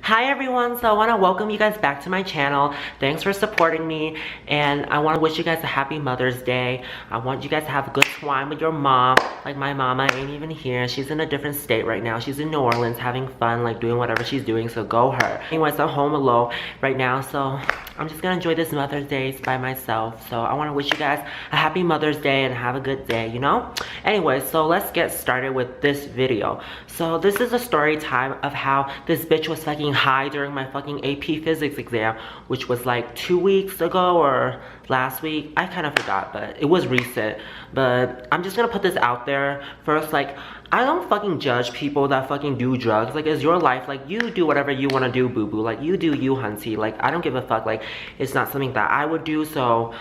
Hi everyone, so I want to welcome you guys back to my channel. Thanks for supporting me, and I want to wish you guys a happy Mother's Day. I want you guys to have a good time with your mom. Like, my mama ain't even here. She's in a different state right now. She's in New Orleans having fun, like doing whatever she's doing, so go her. Anyways, I'm home alone right now, so I'm just gonna enjoy this Mother's Day by myself. So I want to wish you guys a happy Mother's Day and have a good day, you know? Anyway, so let's get started with this video. So this is a story time of how this bitch was fucking high during my fucking AP Physics exam, which was like 2 weeks ago or last week. I kind of forgot, but it was recent. But I'm just gonna put this out there first. Like, I don't fucking judge people that fucking do drugs. Like, it's your life. Like, you do whatever you want to do, boo boo. Like, you do you, hunty. Like, I don't give a fuck. Like, it's not something that I would do, so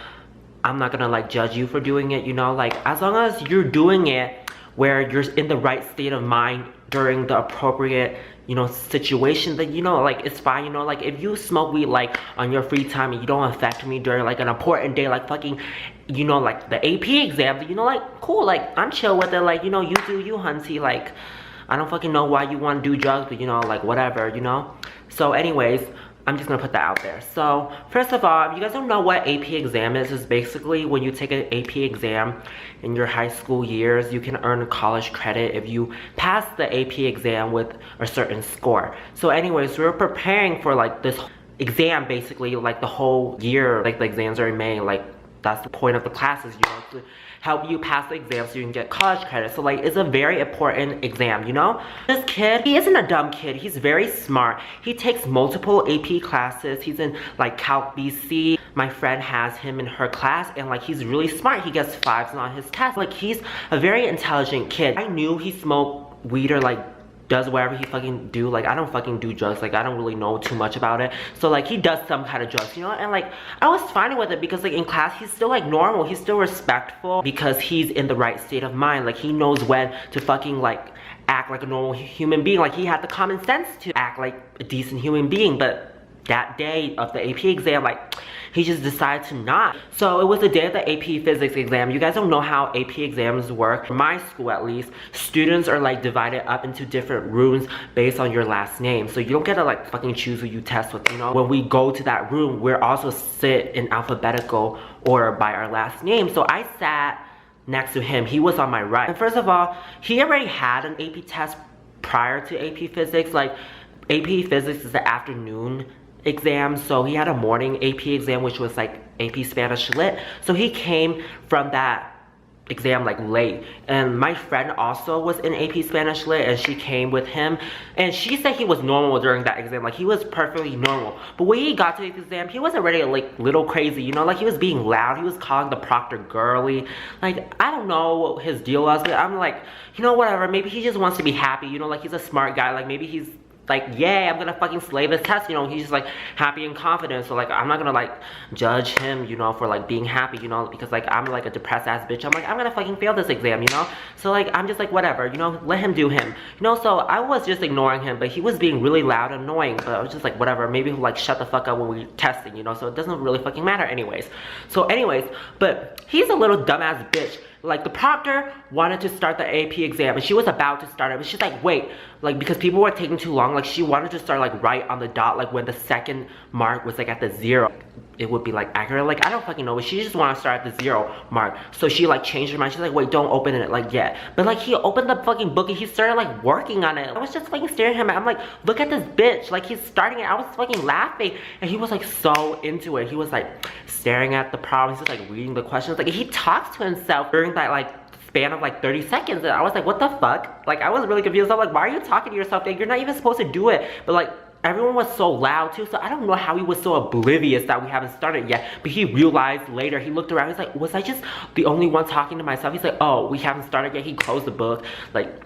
I'm not gonna like judge you for doing it, you know? Like, as long as you're doing it where you're in the right state of mind during the appropriate, you know, situation, that, you know, like, it's fine, you know? Like, if you smoke weed like on your free time and you don't affect me during like an important day, like fucking, you know, like the AP exam, you know, like, cool, like, I'm chill with it. Like, you know, you do you, hunty. Like, I don't fucking know why you want to do drugs, but, you know, like, whatever, you know? So anyways, I'm just gonna put that out there. So first of all, if you guys don't know what AP exam is, it's basically when you take an AP exam in your high school years, you can earn college credit if you pass the AP exam with a certain score. So anyways, we're preparing for like this exam basically like the whole year. Like, the exams are in May. Like, that's the point of the classes, you know, to help you pass the exam so you can get college credit. So like, it's a very important exam, you know? This kid, he isn't a dumb kid. He's very smart. He takes multiple AP classes. He's in like Calc BC. My friend has him in her class, and like, he's really smart. He gets 5s on his test. Like, he's a very intelligent kid. I knew he smoked weed or like does whatever he fucking do. Like, I don't fucking do drugs. Like, I don't really know too much about it. So like, he does some kind of drugs, you know? And like, I was fine with it because like, in class, he's still like normal. He's still respectful because he's in the right state of mind. Like, he knows when to fucking like act like a normal human being. Like, he had the common sense to act like a decent human being. But that day of the AP exam, like, he just decided to not. So it was the day of the AP Physics exam. You guys don't know how AP exams work. For my school, at least, students are like divided up into different rooms based on your last name. So you don't get to like fucking choose who you test with, you know? When we go to that room, we're also sit in alphabetical order by our last name. So I sat next to him. He was on my right. And first of all, he already had an AP test prior to AP Physics. Like, AP Physics is the afternoon exam, so he had a morning AP exam, which was like AP Spanish Lit. So he came from that exam like late, and my friend also was in AP Spanish Lit, and she came with him, and she said he was normal during that exam. Like, he was perfectly normal. But when he got to the exam, he was already like little crazy, you know? Like, he was being loud. He was calling the proctor girly. Like, I don't know what his deal was, but I'm like, you know, whatever. Maybe he just wants to be happy, you know? Like, he's a smart guy. Like, maybe he's like, yeah, I'm gonna fucking slay this test, you know? He's just like happy and confident. So like, I'm not gonna like judge him, you know, for like being happy, you know, because like, I'm like a depressed ass bitch. I'm like, I'm gonna fucking fail this exam, you know? So like, I'm just like, whatever, you know, let him do him, you know? So I was just ignoring him, but he was being really loud and annoying. But I was just like, whatever, maybe he'll like shut the fuck up when we're testing, you know? So it doesn't really fucking matter anyways. So anyways, but he's a little dumbass bitch. Like, the proctor wanted to start the AP exam, and she was about to start it, but she's like, wait, like, because people were taking too long, like, she wanted to start like right on the dot, like when the second mark was like at the 0, it would be like accurate. Like, I don't fucking know, but she just wanted to start at the 0 mark. So she like changed her mind. She's like, wait, don't open it like yet. But like, he opened the fucking book and he started like working on it. I was just fucking staring at him. I'm like, look at this bitch. Like, he's starting it. I was fucking laughing, and he was like so into it. He was like staring at the problem. He's just like reading the questions. Like, he talks to himself during that like span of like 30 seconds, and I was like, what the fuck? Like, I was really confused. I'm like, why are you talking to yourself? Like, you're not even supposed to do it. But like, everyone was so loud too, so I don't know how he was so oblivious that we haven't started yet. But he realized later, he looked around, he's like, was I just the only one talking to myself? He's like, oh, we haven't started yet. He closed the book. Like,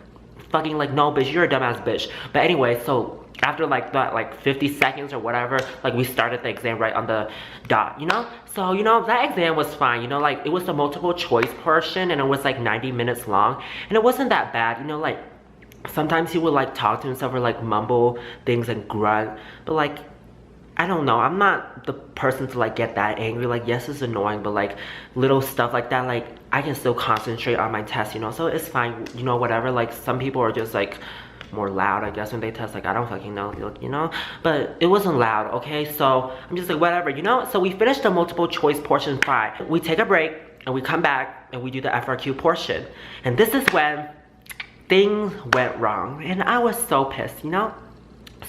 fucking like, no bitch, you're a dumbass bitch. But anyway, so after like that like 50 seconds or whatever, like, we started the exam right on the dot, you know? So, you know, that exam was fine, you know? Like, it was the multiple choice portion, and it was like 90 minutes long, and it wasn't that bad, you know? Like, sometimes he would like talk to himself or like mumble things and grunt, but like, I don't know, I'm not the person to like get that angry. Like, yes, it's annoying, but like little stuff like that, like, I can still concentrate on my test, you know? So it's fine, you know, whatever. Like, some people are just like more loud, I guess, when they test. Like, I don't fucking know, you know? But it wasn't loud, okay? So I'm just like, whatever, you know? So we finished the multiple choice portion fine. We take a break and we come back and we do the FRQ portion. And this is when things went wrong. And I was so pissed, you know?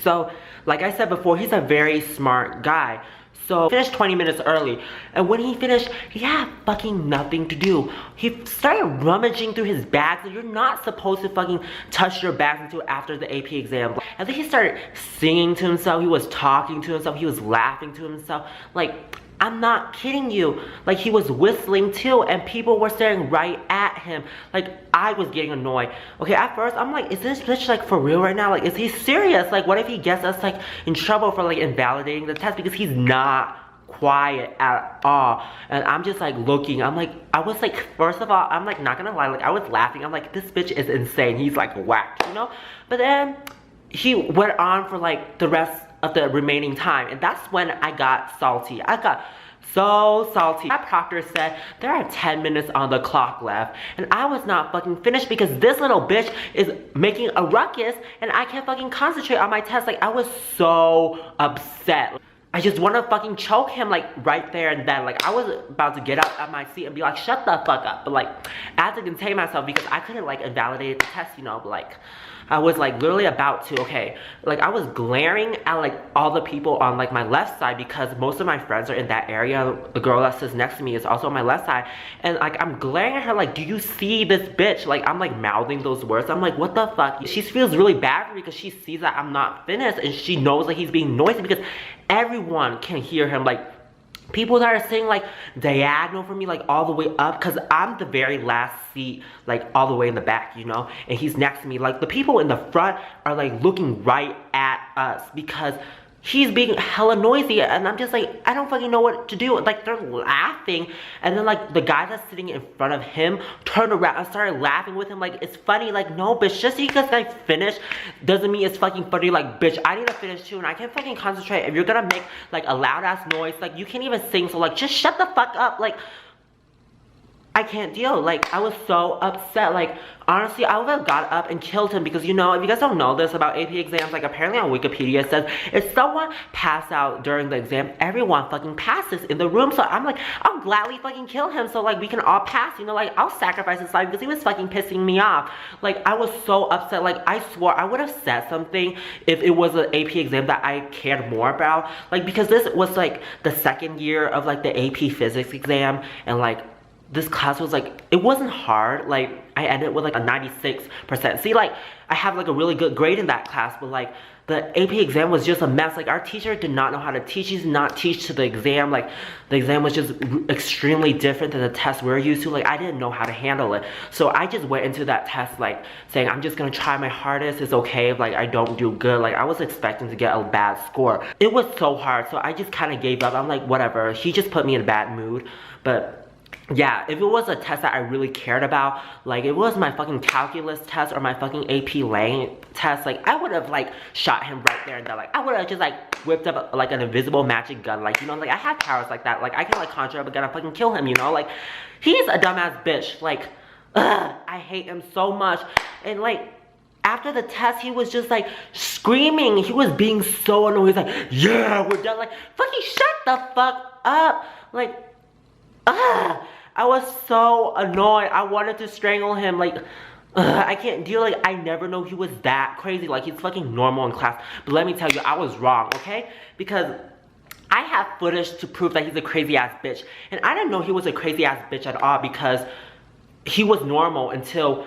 So, like I said before, he's a very smart guy. So, he finished 20 minutes early. And when he finished, he had fucking nothing to do. He started rummaging through his bags. And you're not supposed to fucking touch your bags until after the AP exam. And then he started singing to himself. He was talking to himself. He was laughing to himself. Like, I'm not kidding you. Like, he was whistling too, and people were staring right at him. Like, I was getting annoyed. Okay, at first, I'm like, is this bitch, like, for real right now? Like, is he serious? Like, what if he gets us, like, in trouble for, like, invalidating the test? Because he's not quiet at all. And I'm just, like, looking. I'm like, I was, like, first of all, I'm, like, not gonna lie. Like, I was laughing. I'm like, this bitch is insane. He's, like, whacked, you know? But then, he went on for, like, the rest of the remaining time, and that's when I got salty. I got so salty. My proctor said there are 10 minutes on the clock left, and I was not fucking finished because this little bitch is making a ruckus and I can't fucking concentrate on my test. Like, I was so upset. I just want to fucking choke him, like, right there and then. Like, I was about to get up at my seat and be like, shut the fuck up. But, like, I had to contain myself because I couldn't, like, invalidate the test, you know. But, like, I was, like, literally about to, okay. Like, I was glaring at, like, all the people on, like, my left side because most of my friends are in that area. The girl that sits next to me is also on my left side. And, like, I'm glaring at her, like, do you see this bitch? Like, I'm, like, mouthing those words. I'm like, what the fuck? She feels really bad for me because she sees that I'm not finished. And she knows that he's being noisy because everyone can hear him. Like, people that are sitting, like, diagonal from me, like, all the way up, because I'm the very last seat, like, all the way in the back, you know, and he's next to me. Like, the people in the front are, like, looking right at us because he's being hella noisy, and I'm just like, I don't fucking know what to do. Like, they're laughing, and then, like, the guy that's sitting in front of him turned around and started laughing with him. Like, it's funny. Like, no, bitch, just because I finished doesn't mean it's fucking funny. Like, bitch, I need to finish too, and I can't fucking concentrate. If you're gonna make, like, a loud-ass noise, like, you can't even sing, so, like, just shut the fuck up. Like, I can't deal. Like, I was so upset. Like, honestly, I would have got up and killed him because, you know, if you guys don't know this about AP exams, like, apparently on Wikipedia it says if someone passed out during the exam, everyone fucking passes in the room. So I'm like, I'll gladly fucking kill him so, like, we can all pass, you know? Like, I'll sacrifice his life because he was fucking pissing me off. Like, I was so upset. Like, I swore I would have said something if it was an AP exam that I cared more about. Like, because this was, like, the second year of, like, the AP physics exam, and, like, this class was, like, it wasn't hard. Like, I ended with, like, a 96%. See, like, I have, like, a really good grade in that class, but, like, the AP exam was just a mess. Like, our teacher did not know how to teach. She did not teach to the exam. Like, the exam was just extremely different than the test we're used to. Like, I didn't know how to handle it. So I just went into that test, like, saying, I'm just gonna try my hardest. It's okay if, like, I don't do good. Like, I was expecting to get a bad score. It was so hard, so I just kind of gave up. I'm like, whatever. He just put me in a bad mood. But yeah, if it was a test that I really cared about, like, it was my fucking calculus test or my fucking AP Lang test, like, I would have, like, shot him right there and then. Like, I would have just, like, whipped up, like, an invisible magic gun. Like, you know, like, I have powers like that. Like, I can, like, conjure up a gun and fucking kill him, you know? Like, he's a dumbass bitch. Like, ugh, I hate him so much. And, like, after the test, he was just, like, screaming. He was being so annoying. He's like, yeah, we're done. Like, fucking shut the fuck up. Like, ugh. I was so annoyed. I wanted to strangle him. Like, I can't deal. Like, I never know he was that crazy. Like, he's fucking normal in class. But let me tell you, I was wrong, okay? Because I have footage to prove that he's a crazy ass bitch. And I didn't know he was a crazy ass bitch at all because he was normal until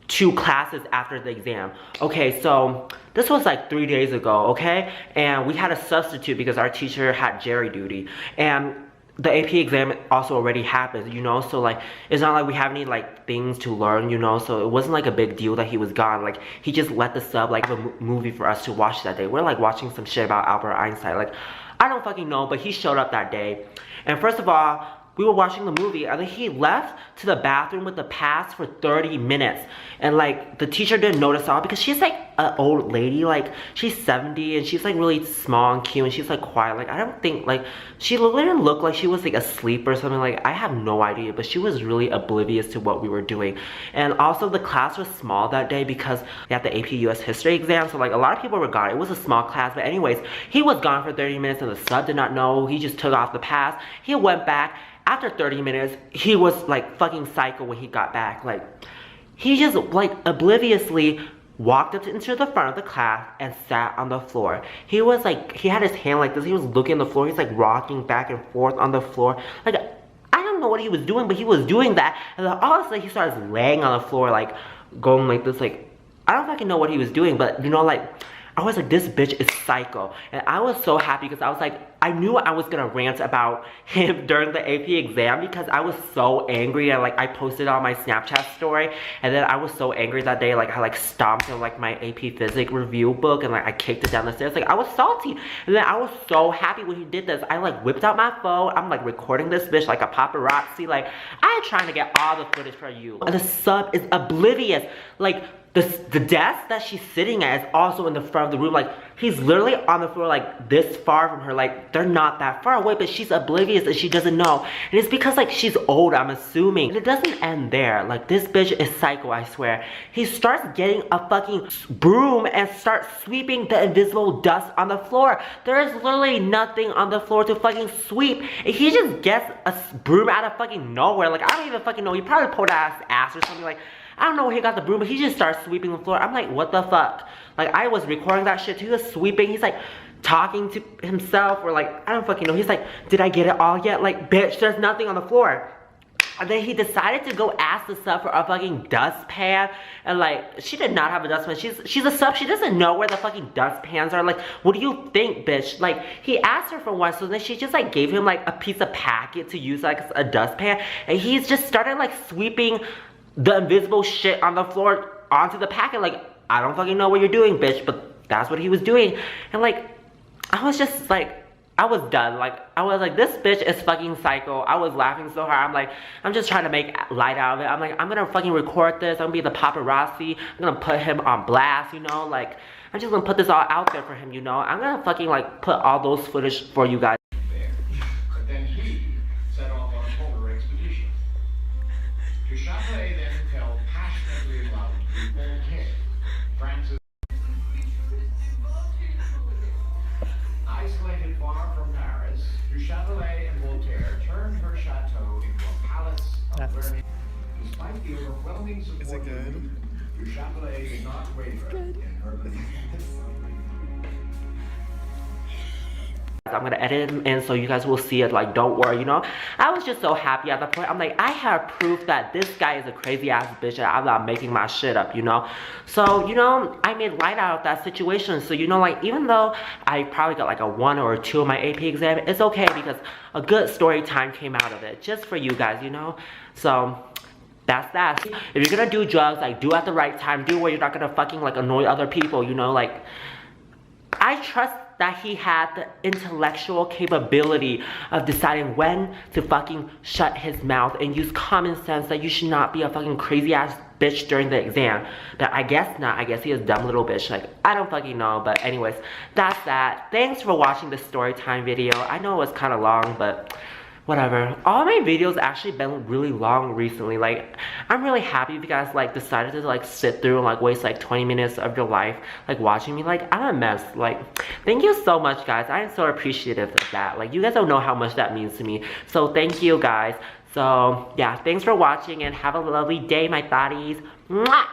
2 classes after the exam. Okay, so this was like 3 days ago, okay? And we had a substitute because our teacher had jury duty. And the AP exam also already happened, you know, so, like, it's not like we have any, like, things to learn, you know, so it wasn't, like, a big deal that he was gone. Like, he just let the sub, like, a movie for us to watch that day. We're, like, watching some shit about Albert Einstein. Like, I don't fucking know, but he showed up that day. And first of all, we were watching the movie, and then he left to the bathroom with the pass for 30 minutes. And, like, the teacher didn't notice all because she's, like, an old lady. Like, she's 70 and she's like really small and cute and she's like quiet. Like, I don't think, like, she literally looked like she was like asleep or something. Like, I have no idea, but she was really oblivious to what we were doing. And also the class was small that day because we had the AP US history exam, so like a lot of people were gone. It was a small class, but anyways, he was gone for 30 minutes and the sub did not know. He just took off the pass. He went back. After 30 minutes, he was like fucking psycho when he got back. Like, he just like obliviously walked up into the front of the class and sat on the floor. He was like, he had his hand like this. He was looking at the floor. He's like rocking back and forth on the floor. Like, I don't know what he was doing, but he was doing that. And then all of a sudden he starts laying on the floor, like going like this. Like, I don't fucking know what he was doing, but you know, like, I was like, this bitch is psycho. And I was so happy because I was like, I knew I was gonna rant about him during the AP exam because I was so angry. And like, I posted on my Snapchat story, and then I was so angry that day. Like, I like stomped on like my AP Physics review book and like I kicked it down the stairs. Like, I was salty. And then I was so happy when he did this. I like whipped out my phone. I'm like recording this bitch like a paparazzi. Like, I'm trying to get all the footage for you. And the sub is oblivious. Like, the desk that she's sitting at is also in the front of the room. Like, he's literally on the floor like this far from her. Like, they're not that far away, but she's oblivious and she doesn't know. And it's because like she's old, I'm assuming. And it doesn't end there. Like, this bitch is psycho, I swear. He starts getting a fucking broom and starts sweeping the invisible dust on the floor. There is literally nothing on the floor to fucking sweep. And he just gets a broom out of fucking nowhere. Like, I don't even fucking know. He probably pulled out his ass or something. Like, I don't know where he got the broom, but he just starts sweeping the floor. I'm like, what the fuck? Like, I was recording that shit too. He was sweeping. He's like talking to himself, or like, I don't fucking know. He's like, did I get it all yet? Like, bitch, there's nothing on the floor. And then he decided to go ask the sub for a fucking dustpan. And like, she did not have a dustpan. She's a sub. She doesn't know where the fucking dustpans are. Like, what do you think, bitch? Like, he asked her for one, so then she just like gave him like a piece of packet to use like a dustpan. And he's just started like sweeping the invisible shit on the floor onto the packet. Like, I don't fucking know what you're doing, bitch, but that's what he was doing. And like, I was just like, I was done. Like, I was like, this bitch is fucking psycho. I was laughing so hard. I'm like, I'm just trying to make light out of it. I'm like, I'm gonna fucking record this. I'm gonna be the paparazzi. I'm gonna put him on blast, you know? Like, I'm just gonna put this all out there for him, you know? I'm gonna fucking like put all those footage for you guys. But then he set off on a polar expedition. Duchâtelet then fell passionately in love with Voltaire, France's. Isolated far from Paris, Duchâtelet and Voltaire turned her chateau into a palace of learning. Despite the overwhelming support of youth, Duchâtelet did not waver in her belief. I'm gonna edit him in so you guys will see it. Like, don't worry, you know? I was just so happy at the point. I'm like, I have proof that this guy is a crazy ass bitch and I'm not making my shit up, you know? So, you know, I made light out of that situation. So, you know, like, even though I probably got like a 1 or a 2 on my AP exam, it's okay because a good story time came out of it. Just for you guys, you know? So, that's that. If you're gonna do drugs, like, do at the right time. Do where you're not gonna fucking like annoy other people, you know? Like, I trust that he had the intellectual capability of deciding when to fucking shut his mouth and use common sense that you should not be a fucking crazy ass bitch during the exam. But I guess not. I guess he is a dumb little bitch. Like, I don't fucking know. But anyways, that's that. Thanks for watching this story time video. I know it was kind of long, but whatever. All my videos actually been really long recently. Like, I'm really happy if you guys like decided to like sit through and like waste like 20 minutes of your life like watching me. Like, I'm a mess. Like, thank you so much, guys. I am so appreciative of that. Like, you guys don't know how much that means to me. So thank you, guys. So yeah, thanks for watching and have a lovely day, my thotties. Mwah!